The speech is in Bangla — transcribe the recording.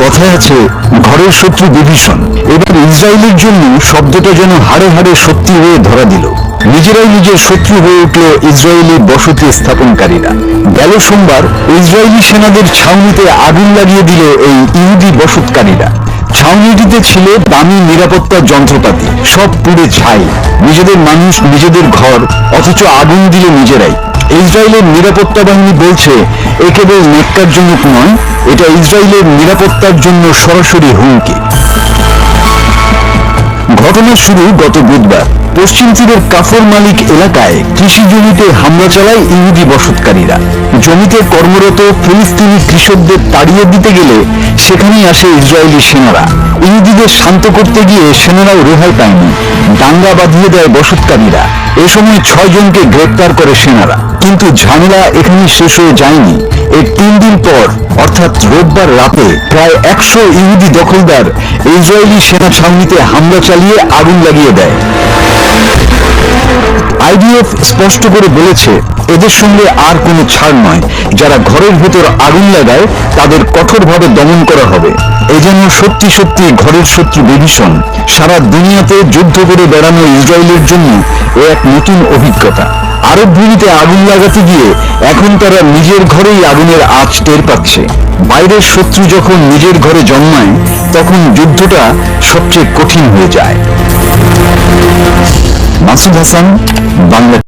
কথায় আছে ঘরের শত্রু বিভীষণ। এবার ইসরায়েলের জন্য শব্দটা যেন হাড়ে হাড়ে সত্যি হয়ে ধরা দিল। নিজেরাই নিজের শত্রু হয়ে উঠল ইসরায়েলি বসতি স্থাপনকারীরা। গেল সোমবার ইসরায়েলি সেনাদের ছাউনিতে আগুন লাগিয়ে দিল এই ইহুদি বসতকারীরা। ছাউনিটিতে ছিল দামি নিরাপত্তা যন্ত্রপাতি, সব পুড়ে ছাই। নিজেদের মানুষ, নিজেদের ঘর, অথচ আগুন দিল নিজেরাই। ইসরায়েলের নিরাপত্তা বাহিনী বলছে এ কেবল ন্যাক্কারজনক নয়, এটা ইসরায়েলের নিরাপত্তার জন্য সরাসরি হুমকি। ঘটনার শুরু গত বুধবার। পশ্চিম তীরের কাফর মালিক এলাকায় কৃষি জমিতে হামলা চালায় ইহুদি বসতকারীরা। জমিতে কর্মরত ফিলিস্তিনি কৃষকদের তাড়িয়ে দিতে গেলে সেখানেই আসে ইসরায়েলি সেনারা। ইহুদিদের শান্ত করতে গিয়ে সেনারাও রেহাই পায়নি, দাঙ্গা বাঁধিয়ে দেয় বসতকারীরা। এ সময় 6 জনকে গ্রেপ্তার করে সেনারা। কিন্তু ঝামেলা এখানেই শেষ হয়ে যায়নি। এর 3 দিন পর অর্থাৎ রোববার রাতে প্রায় 100 ইহুদি দখলদার ইসরায়েলি সেনা ছাউনিতে হামলা চালিয়ে আগুন লাগিয়ে দেয়। আইডিএফ স্পষ্ট করে বলেছে এদের সঙ্গে আর কোনো ছাড় নয়। যারা ঘরের ভেতর আগুন লাগায় তাদের কঠোরভাবে দমন করা হবে। এ যেন সত্যি সত্যি ঘরের শত্রু বিভীষণ। সারা দুনিয়াতে যুদ্ধ করে বেড়ানো ইসরায়েলের জন্য এ এক নতুন অভিজ্ঞতা। আরব ভূমিতে আগুন লাগাতে গিয়ে এখন তারা নিজের ঘরেই আগুনের আঁচ টের পাচ্ছে। বাইরের শত্রু যখন নিজের ঘরে জন্মায় তখন যুদ্ধটা সবচেয়ে কঠিন হয়ে যায়। মাসুদ হাসান, বাংলা।